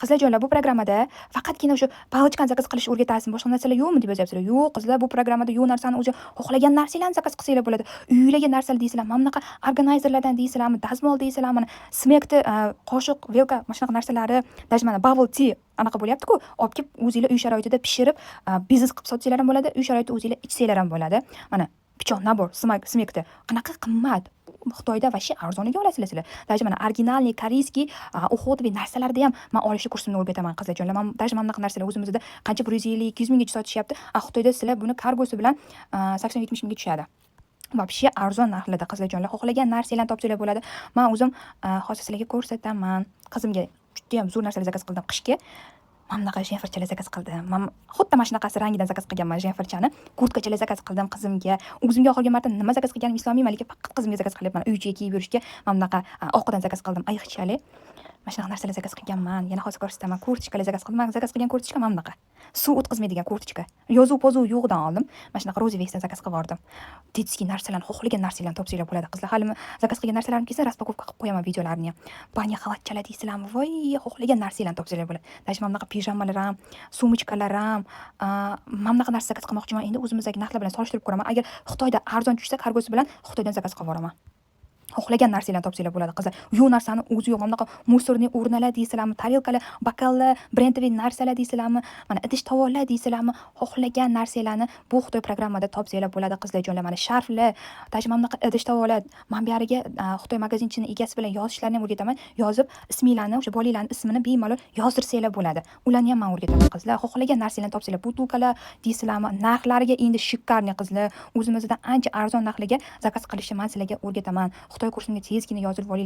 Qizlarjonlar, bu programmada faqatgina o'sha palochkani zakaz qilish o'rgatasizmi, boshqa narsalar yo'qmi deb yozyapsizlar. Yo'q qizlar, bu programmada yo'q narsani o'zi xohlagan narsalarni zakaz qilsanglar bo'ladi. Uyinglarga narsalar deysizlar, mana bunaqa organizerlardan deysizlarmi, dazmol deysizlarmi, mana smekni qoshiq, vilka, mana shunaqa narsalari, даже mana bubble tea anaqa bo'lyapti-ku, olib kelib o'zinglar uy sharoitida pishirib, biznes qilib sotsanglar ham bo'ladi, uy sharoitida o'zinglar ichsanglar ham bo'ladi. Mana pichoq nabor, smekni. Qanaqa qimmat. Xitoyda вообще arzoniga olasizlar sizlar. Даже mana originalniy koreyskiy уходовый narsalarda ham men olishni kursimni o'rgataman qizlarjonlar. Men даже mana bunaqa narsalar o'zimizda qancha 150-200 minggacha sotishyapti. Xitoyda sizlar buni kargosi bilan 80-70 mingga tushadi. Вообще arzon narxlarda qizlarjonlar. Xohlagan narsalarni topsanglar bo'ladi. Men o'zim hozir sizlarga ko'rsataman. Qizimga juda ham zo'r narsalar zakaz qildim qishga. Mana bunaqa jenferchalar zakaz qildim. Men xuddi mana shunaqasi rangidan zakaz qilganman jenferchani. Kurtkachalar zakaz qildim qizimga. O'zimga oxirgi marta nima zakaz qilganim eslolmayman, lekin faqat qizimga zakaz qilyapman. Uy ichiga kiyib yurishga mana bunaqa oqidan zakaz qildim. Ayiqchali. Mana shunaqa narsalar zakaz qilganman. Yana hozir ko'rsataman. Kurtchkalar zakaz qildim. Men zakaz qilgan kurtchka mana bunaqa. Suv o'tkazmaydigan kurtchka. Yozuv-pozuv yo'qdan oldim. Mana shunaqa rozovexdan zakaz qilib yubordim. Detskiy narsalarni, xohlagan narsalarni topsanglar bo'ladi qizlar. Hali zakaz qilgan narsalarim kelsa, raspakowka qilib qo'yaman videolarini ham. Banya xalatchalar deysizlarmi? Voy, xohlagan narsalarni topsanglar bo'ladi. Даже mana bunaqa pijamalar ham, sumочкалар ham, mana bunaqa narsa zakaz qilmoqchiman. Endi o'zimizdagi narxlar bilan solishtirib ko'raman. Agar Xitoyda arzon tushsa, kargosi bilan Xitoydan zakaz qilib yuboraman. Xohlagan narsalarni topsanglar bo'ladi qizlar. Yo'q narsani o'zi yo'q. Mana bunaqa musorniy o'rnalar deysizlarmi, tarelkalar, bokallar, brendovый narsalar deysizlarmi, mana idish tovoqlar deysizlarmi, xohlagan narsalarni bu Xitoy programmada topsanglar bo'ladi qizlarjonlar. Mana sharflar, даже mana bunaqa idish tovoqlar, men bu yeriga Xitoy magazinchining egasi bilan yozishlarni ham o'rgataman. Yozib isminglarni, o'sha bolalarning ismini bemalol yozdirsanglar bo'ladi. Ularni ham men o'rgataman qizlar. Xohlagan narsalarni topsanglar, butulkalar deysizlarmi, narxlariga endi shikarniy qizlar. O'zimizdan ancha arzon narxlarga zakaz qilishni men sizlarga o'rgataman. Xitoy kursimga tezgina yozib oling.